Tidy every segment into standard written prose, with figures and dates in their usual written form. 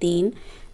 3,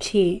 6।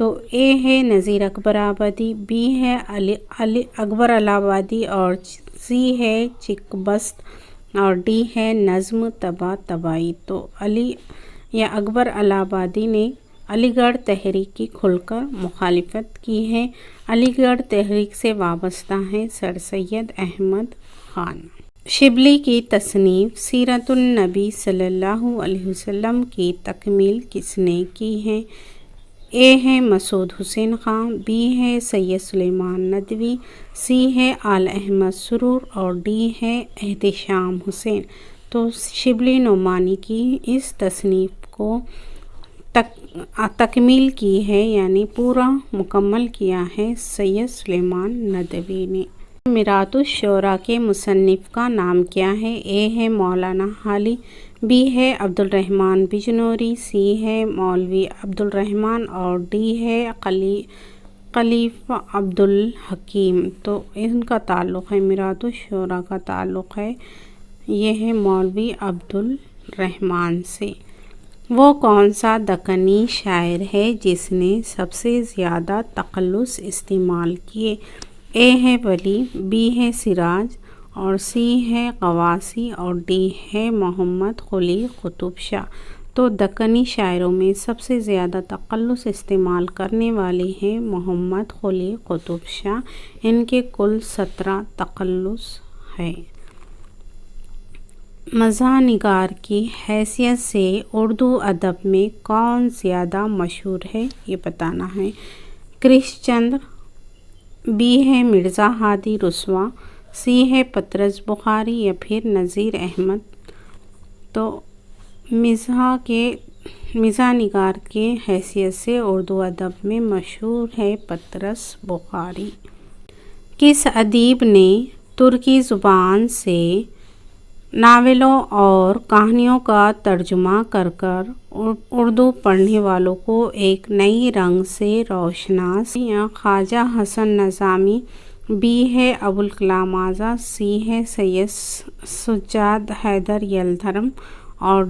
تو اے ہے نذیر اکبر آبادی، بی ہے علی اکبر الہ آبادی، اور سی ہے چک بست، اور ڈی ہے نظم طباطبائی۔ تو علی یا اکبر الہ آبادی نے علی گڑھ تحریک کی کھل کر مخالفت کی ہے۔ علی گڑھ تحریک سے وابستہ ہیں سر سید احمد خان۔ شبلی کی تصنیف سیرت النبی صلی اللہ علیہ وسلم کی تکمیل کس نے کی ہے؟ اے ہے مسعود حسین خان، بی ہے سید سلیمان ندوی، سی ہے آل احمد سرور، اور ڈی ہے احتشام حسین۔ تو شبلی نعمانی کی اس تصنیف کو تکمیل کی ہے، یعنی پورا مکمل کیا ہے سید سلیمان ندوی نے۔ میرات الشعراء کے مصنف کا نام کیا ہے؟ اے ہے مولانا حالی، بی ہے عبد الرحمن بجنوری، سی ہے مولوی عبد الرحمن، اور ڈی ہے خلیفہ عبد الحکیم۔ تو ان کا تعلق ہے، میرات الشعراء کا تعلق ہے، یہ ہے مولوی عبد الرحمن سے۔ وہ کون سا دکنی شاعر ہے جس نے سب سے زیادہ تخلص استعمال کیے؟ اے ہے ولی، بی ہے سراج، اور سی ہے قواسی، اور ڈی ہے محمد قلی قطب شاہ۔ تو دکنی شاعروں میں سب سے زیادہ تخلص استعمال کرنے والے ہیں محمد قلی قطب شاہ، ان کے کل 17 تخلص ہے۔ مزاح نگار کی حیثیت سے اردو ادب میں کون زیادہ مشہور ہے، یہ بتانا ہے۔ کرش چندر، بی ہے مرزا ہادی رسوا، سی ہے پطرس بخاری، یا پھر نذیر احمد۔ تو مزاح نگار کی حیثیت سے اردو ادب میں مشہور ہے پطرس بخاری۔ کس ادیب نے ترکی زبان سے ناولوں اور کہانیوں کا ترجمہ کر اردو پڑھنے والوں کو ایک نئی رنگ سے روشناس کیا؟ خواجہ حسن نظامی، بی ہے ابوالکلام آزاد، سی ہے سید سجاد حیدر یلدرم، اور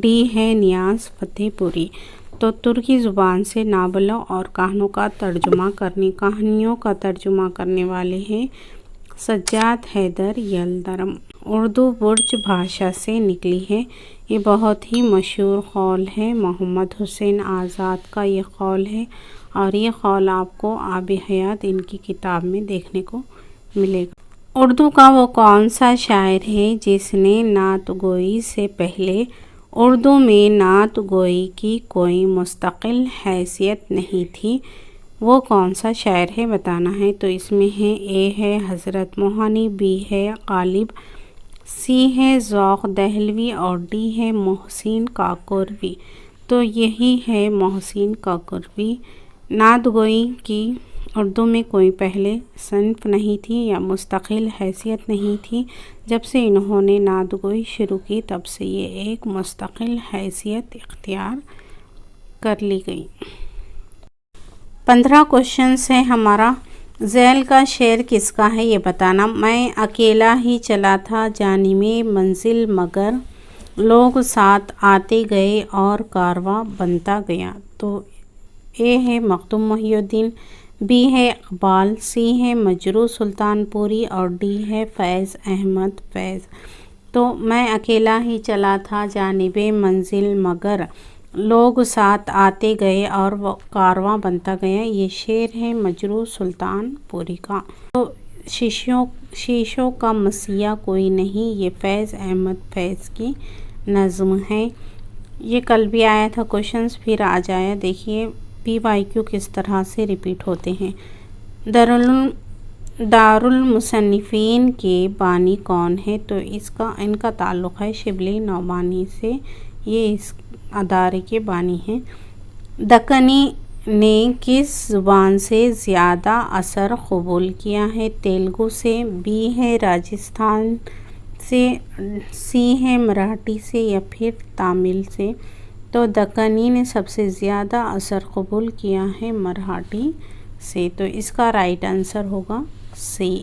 ڈی ہے نیاز فتح پوری۔ تو ترکی زبان سے ناولوں اور کہانیوں کا ترجمہ کرنے والے ہیں سجاد حیدر یلدرم۔ اردو برج بھاشا سے نکلی ہے، یہ بہت ہی مشہور قول ہے، محمد حسین آزاد کا یہ قول ہے، اور یہ قول آپ کو آب حیات ان کی کتاب میں دیکھنے کو ملے گا۔ اردو کا وہ کون سا شاعر ہے جس نے نعت گوئی سے پہلے اردو میں نعت گوئی کی کوئی مستقل حیثیت نہیں تھی؟ وہ کون سا شاعر ہے بتانا ہے۔ تو اس میں ہے، اے ہے حضرت موہانی، بی ہے غالب، سی ہے ذوق دہلوی، اور ڈی ہے محسن کاکوروی۔ تو یہی ہے محسن کاکوروی۔ نعت گوئی کی اردو میں کوئی پہلے صنف نہیں تھی یا مستقل حیثیت نہیں تھی، جب سے انہوں نے نعت گوئی شروع کی تب سے یہ ایک مستقل حیثیت اختیار کر لی گئی۔ 15 کوشچنز ہے ہمارا۔ ذیل کا شعر کس کا ہے یہ بتانا۔ میں اکیلا ہی چلا تھا جانب منزل مگر لوگ ساتھ آتے گئے اور کارواں بنتا گیا۔ تو اے ہے مخدوم محی الدین، بی ہے اقبال، سی ہے مجروح سلطان پوری، اور ڈی ہے فیض احمد فیض۔ تو میں اکیلا ہی چلا تھا جانب منزل مگر لوگ ساتھ آتے گئے اور کارواں بنتا گیا، یہ شعر ہے مجروح سلطان پوری کا۔ تو شیشوں کا مسیح کوئی نہیں، یہ فیض احمد فیض کی نظم ہے۔ یہ کل بھی آیا تھا کوشچنز، پھر آج آیا، دیکھیے پی وائی کیو کس طرح سے ریپیٹ ہوتے ہیں۔ دارالمصنفین کے بانی کون ہے؟ تو ان کا تعلق ہے شبلی نعمانی سے، یہ اس ادارے کے بانی ہیں۔ دکنی نے کس زبان سے زیادہ اثر قبول کیا ہے؟ تیلگو سے، بی ہے راجستھان سے، سی ہے مراٹھی سے، یا پھر تامل سے۔ تو دکنی نے سب سے زیادہ اثر قبول کیا ہے مراٹھی سے، تو اس کا رائٹ آنسر ہوگا سی۔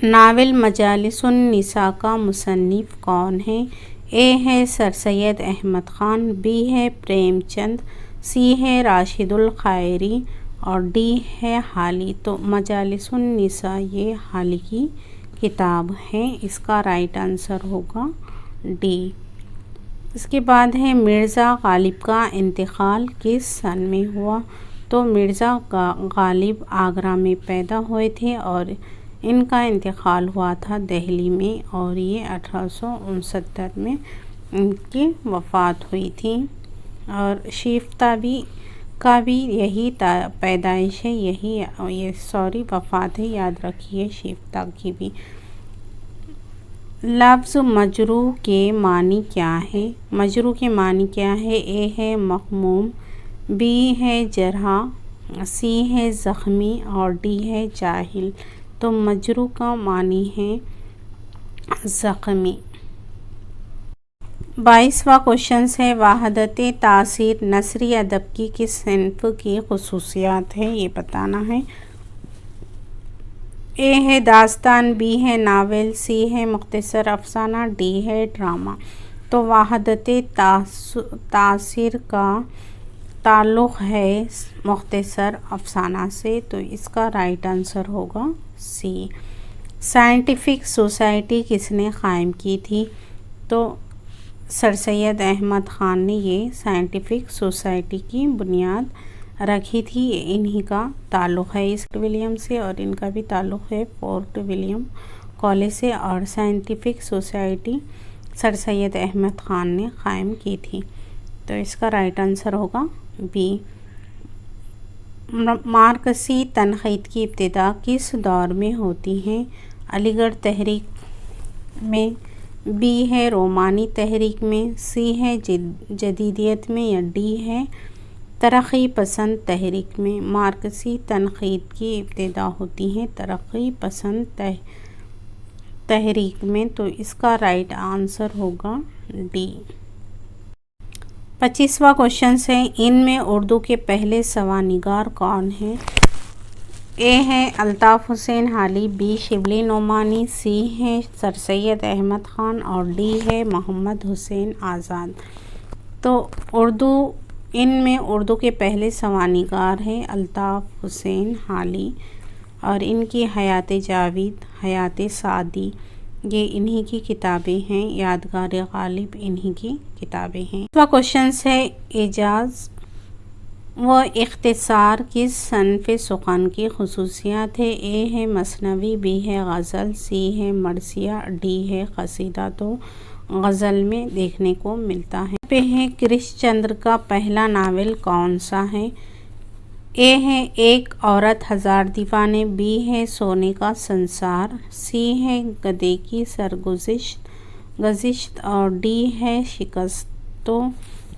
ناول مجالس النساء کا مصنف کون ہے؟ اے ہے سر سید احمد خان، بی ہے پریم چند، سی ہے راشد الخیری اور ڈی ہے حالی۔ تو مجالس النساء یہ حالی کی کتاب ہے، اس کا رائٹ آنسر ہوگا ڈی۔ اس کے بعد ہے مرزا غالب کا انتقال کس سن میں ہوا؟ تو مرزا غالب آگرہ میں پیدا ہوئے تھے اور ان کا انتقال ہوا تھا دہلی میں، اور یہ 1869 میں ان کی وفات ہوئی تھی۔ اور شیفتہ کا بھی یہی پیدائش ہے، وفات ہے، یاد رکھیے شیفتہ کی بھی۔ لفظ مجروح کے معنی کیا ہے؟ مجروح کے معنی کیا ہے؟ اے ہے مغموم، بی ہے جرح، سی ہے زخمی اور ڈی ہے جاہل۔ تو مجروح کا معنی ہے زخمی۔ 22واں کوشچن ہے وحدت تاثیر نثری ادب کی کس صنف کی خصوصیات ہے؟ یہ بتانا ہے۔ اے ہے داستان، بی ہے ناول، سی ہے مختصر افسانہ، ڈی ہے ڈرامہ۔ تو وحدت تاثیر کا تعلق ہے مختصر افسانہ سے، تو اس کا رائٹ آنسر ہوگا سی۔ سائنٹیفک سوسائٹی کس نے قائم کی تھی؟ تو سر سید احمد خان نے یہ سائنٹیفک سوسائٹی کی بنیاد رکھی تھی۔ انہی کا تعلق ہے ایسٹ ولیم سے، اور ان کا بھی تعلق ہے فورٹ ولیم کالج سے، اور سائنٹیفک سوسائٹی سر سید احمد خان نے قائم کی تھی۔ تو اس کا رائٹ آنسر ہوگا بی۔ مارکسی تنقید کی ابتدا کس دور میں ہوتی ہے؟ علی گڑھ تحریک میں، بی ہے رومانی تحریک میں، سی ہے جدیدیت میں، یا ڈی ہے ترقی پسند تحریک میں۔ مارکسی تنقید کی ابتدا ہوتی ہے ترقی پسند تحریک میں، تو اس کا رائٹ آنسر ہوگا ڈی۔ 25واں کوشچن ہے ان میں اردو کے پہلے سوانحگار کون ہیں؟ اے ہے الطاف حسین حالی، بی شبلی نعمانی، سی ہے سر سید احمد خان اور ڈی ہے محمد حسین آزاد۔ تو ان میں اردو کے پہلے سوانحگار ہیں الطاف حسین حالی، اور ان کی حیات جاوید، حیات سعدی، یہ انہی کی کتابیں ہیں، یادگار غالب انہی کی کتابیں ہیں۔ 25واں کوشچن ہے اعجاز و اختصار کس صنف سخن کی خصوصیات ہے؟ اے ہے مثنوی، بی ہے غزل، سی ہے مرثیہ، ڈی ہے قصیدہ۔ تو غزل میں دیکھنے کو ملتا ہے۔ پہ ہے کرش چندر کا پہلا ناول کون سا ہے؟ اے ہے ایک عورت ہزار دیوانے، بی ہے سونے کا سنسار، سی ہے گدھے کی سرگزشت اور ڈی ہے شکست۔ تو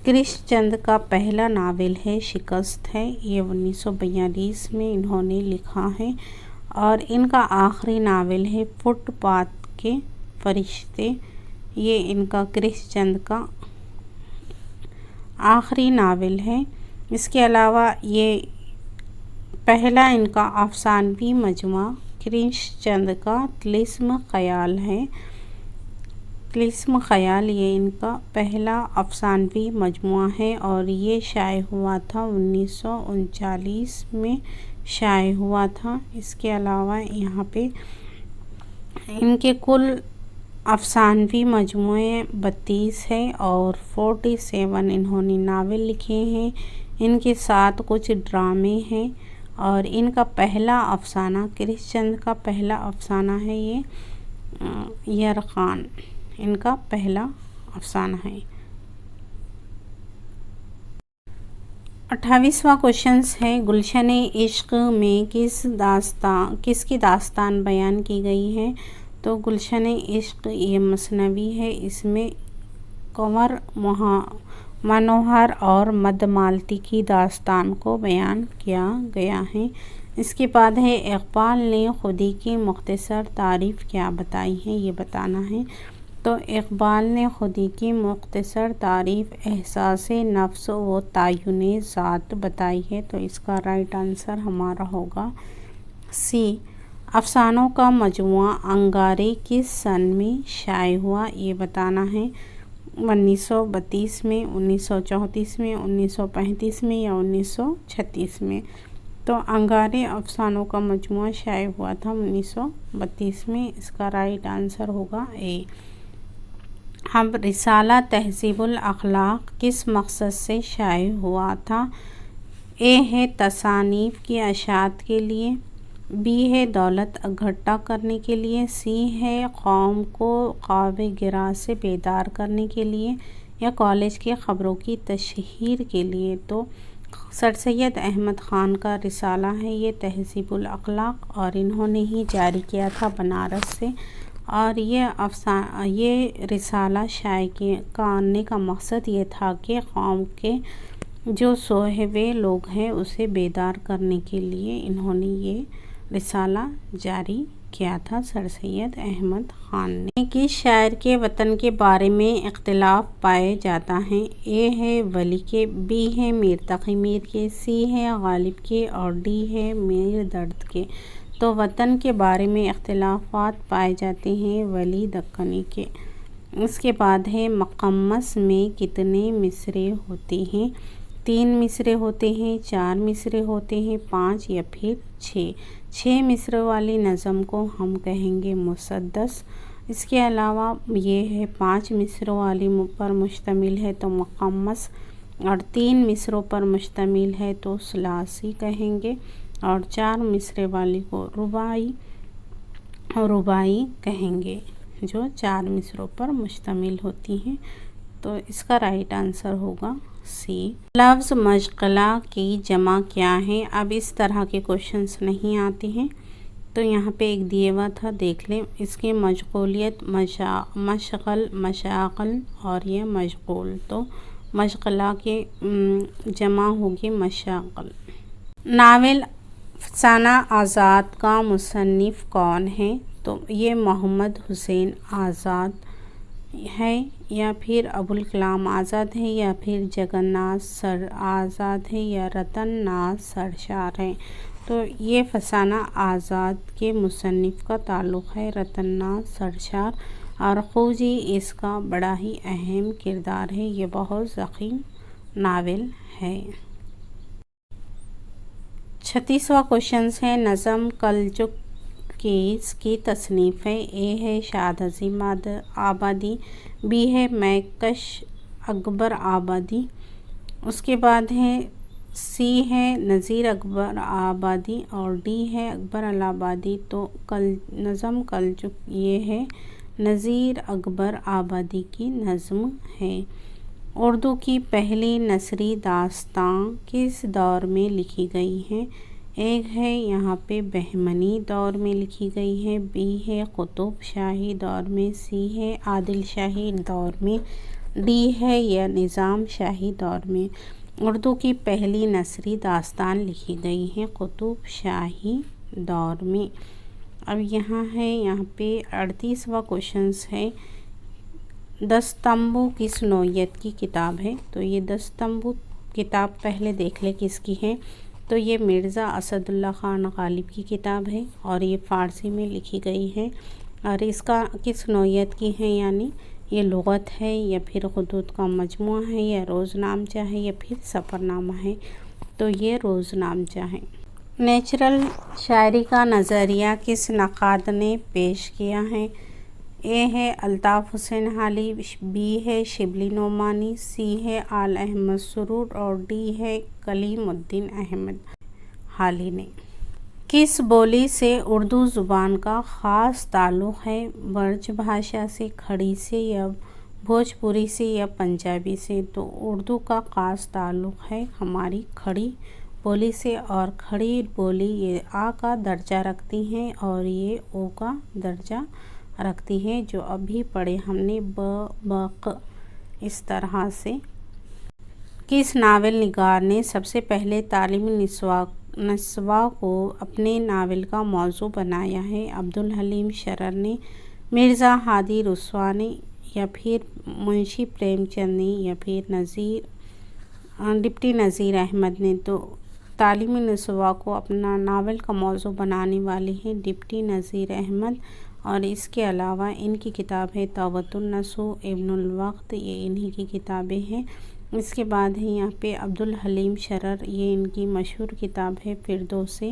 کرش چندر کا پہلا ناول ہے شکست ہے، یہ 1942 میں انہوں نے لکھا ہے، اور ان کا آخری ناول ہے فٹ پاتھ کے فرشتے، یہ ان کا کرش چندر کا آخری ناول ہے۔ اس کے علاوہ یہ پہلا ان کا افسانوی مجموعہ کرش چندر کا طلسم خیال ہے۔ طلسم خیال یہ ان کا پہلا افسانوی مجموعہ ہے، اور یہ شائع ہوا تھا 1939 میں شائع ہوا تھا۔ اس کے علاوہ یہاں پہ ان کے کل افسانوی مجموعے 32 ہے، اور 47 انہوں نے ناول لکھے ہیں، ان کے ساتھ کچھ ڈرامے ہیں، اور ان کا پہلا افسانہ کرش چندر کا پہلا افسانہ ہے یہ یرقان، ان کا پہلا افسانہ ہے۔ 28واں کوشچن ہے گلشن عشق میں کس کی داستان بیان کی گئی ہے؟ تو گلشن عشق یہ مثنوی ہے، اس میں کنور منوہر اور مدھ مالتی کی داستان کو بیان کیا گیا ہے۔ اس کے بعد ہے اقبال نے خودی کی مختصر تعریف کیا بتائی ہے؟ یہ بتانا ہے۔ تو اقبال نے خودی کی مختصر تعریف احساس نفس و تعین ذات بتائی ہے، تو اس کا رائٹ آنسر ہمارا ہوگا سی۔ افسانوں کا مجموعہ انگارے کس سن میں شائع ہوا؟ یہ بتانا ہے۔ 1932 میں، 1934 میں، 1935 میں یا 1936 میں؟ تو انگارے افسانوں کا مجموعہ شائع ہوا تھا 1932 میں، اس کا رائٹ آنسر ہوگا اے۔ اب رسالہ تہذیب الاخلاق کس مقصد سے شائع ہوا تھا؟ اے ہے تصانیف کی اشاعت کے لیے، بی ہے دولت اکٹھا کرنے کے لیے، سی ہے قوم کو خواب گرہ سے بیدار کرنے کے لیے، یا کالج کی خبروں کی تشہیر کے لیے؟ تو سر سید احمد خان کا رسالہ ہے یہ تہذیب الاخلاق، اور انہوں نے ہی جاری کیا تھا بنارس سے، اور یہ رسالہ شائع کرنے کا مقصد یہ تھا کہ قوم کے جو سوئے ہوئے لوگ ہیں اسے بیدار کرنے کے لیے انہوں نے یہ رسالہ جاری کیا تھا سر سید احمد خان نے۔ کس شاعر کے وطن کے بارے میں اختلاف پائے جاتا ہے؟ اے ہے ولی کے، بی ہے میر تقی میر کے، سی ہے غالب کے، اور ڈی ہے میر درد کے۔ تو وطن کے بارے میں اختلافات پائے جاتے ہیں ولی دکنی کے۔ اس کے بعد ہے مقمص میں کتنے مصرعے ہوتے ہیں؟ 3 مصرعے ہوتے ہیں، 4 مصرعے ہوتے ہیں، 5 یا پھر 6۔ 6 مصرعے والی نظم کو ہم کہیں گے مسدس۔ اس کے علاوہ یہ ہے 5 مصرعوں والی پر مشتمل ہے تو مقمص، اور 3 مصرعوں پر مشتمل ہے تو ثلاثی کہیں گے، اور 4 مصرعے والی کو رباعی کہیں گے، جو 4 مصرعوں پر مشتمل ہوتی ہیں۔ تو اس کا رائٹ آنسر ہوگا سی۔ لفظ مشغلہ کی جمع کیا ہے؟ اب اس طرح کے کوشچنس نہیں آتے ہیں، تو یہاں پہ ایک دیا ہوا تھا دیکھ لیں۔ اس کی مشغولیت مشغل، مشاغل اور یہ مشغول، تو مشغلہ کے جمع ہوگی مشاغل۔ ناول افسانہ آزاد کا مصنف کون ہے؟ تو یہ محمد حسین آزاد ہے، یا پھر ابوالکلام آزاد ہے، یا پھر جگن ناتھ آزاد ہے، یا رتن ناتھ سرشار ہے۔ تو یہ افسانہ آزاد کے مصنف کا تعلق ہے رتن ناتھ سرشار، اور خوجی اس کا بڑا ہی اہم کردار ہے، یہ بہت ضخیم ناول ہے۔ 36واں کوشچن ہے نظم کلچک کس کی تصنیف ہے؟ اے ہے شاد عظیم آبادی، بی ہے مہکش اکبر آبادی، اس کے بعد ہے سی ہے نذیر اکبر آبادی، اور ڈی ہے اکبر الآبادی۔ تو نظم کلچک یہ ہے نذیر اکبر آبادی کی نظم ہے۔ اردو کی پہلی نثری داستان کس دور میں لکھی گئی ہے؟ ایک ہے یہاں پہ بہمنی دور میں لکھی گئی ہے، بی ہے قطب شاہی دور میں، سی ہے عادل شاہی دور میں، ڈی ہے یا نظام شاہی دور میں۔ اردو کی پہلی نثری داستان لکھی گئی ہے قطب شاہی دور میں۔ اب یہاں پہ 38واں کوشچن ہے دستمبو کس نوعیت کی کتاب ہے؟ تو یہ دستمبو کتاب پہلے دیکھ لیں کس کی ہے، تو یہ مرزا اسد اللہ خان غالب کی کتاب ہے، اور یہ فارسی میں لکھی گئی ہے، اور اس کا کس نوعیت کی ہے، یعنی یہ لغت ہے، یا پھر خطوط کا مجموعہ ہے، یا روز نامچہ ہے، یا پھر سفر نامہ ہے؟ تو یہ روز نامچہ ہے۔ نیچرل شاعری کا نظریہ کس نقاد نے پیش کیا ہے؟ اے ہے الطاف حسین حالی، بی ہے شبلی نعمانی، سی ہے آل احمد سرور، اور ڈی ہے کلیم الدین احمد حالی نے۔ کس بولی سے اردو زبان کا خاص تعلق ہے؟ برج بھاشا سے، کھڑی سے، یا بھوجپوری سے، یا پنجابی سے؟ تو اردو کا خاص تعلق ہے ہماری کھڑی بولی سے، اور کھڑی بولی یہ آ کا درجہ رکھتی ہیں اور یہ او کا درجہ رکھتی ہے، جو ابھی پڑھے ہم نے ب ق اس طرح سے۔ کس ناول نگار نے سب سے پہلے تعلیمی نسواں کو اپنے ناول کا موضوع بنایا ہے؟ عبدالحلیم شرر نے، مرزا ہادی رسوا نے، یا پھر منشی پریم چند نے، یا پھر ڈپٹی نذیر احمد نے؟ تو تعلیمی نسواں کو اپنا ناول کا موضوع بنانے والے ہیں ڈپٹی نذیر احمد، اور اس کے علاوہ ان کی کتاب ہے توبۃ النصوح، ابن الوقت، یہ انہی کی کتابیں ہیں۔ اس کے بعد ہے یہاں پہ عبدالحلیم شرر، یہ ان کی مشہور کتاب ہے فردوس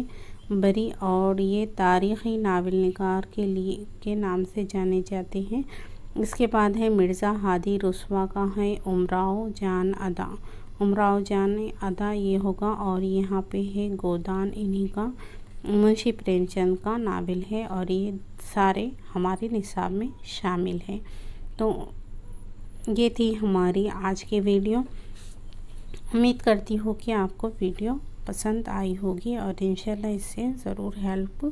بری، اور یہ تاریخی ناول نگار کے نام سے جانے جاتے ہیں۔ اس کے بعد ہے مرزا ہادی رسوا کا ہے امراؤ جان ادا، امراؤ جان ادا یہ ہوگا، اور یہاں پہ ہے گودان، انہی کا منشی پریم چند کا ناول ہے، اور یہ سارے ہمارے نصاب میں شامل ہیں۔ تو یہ تھی ہماری آج کی ویڈیو۔ امید کرتی ہوں کہ آپ کو ویڈیو پسند آئی ہوگی، اور انشاءاللہ اس سے ضرور ہیلپ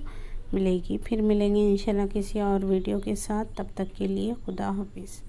ملے گی۔ پھر ملیں گے انشاءاللہ کسی اور ویڈیو کے ساتھ، تب تک کے لیے خدا حافظ۔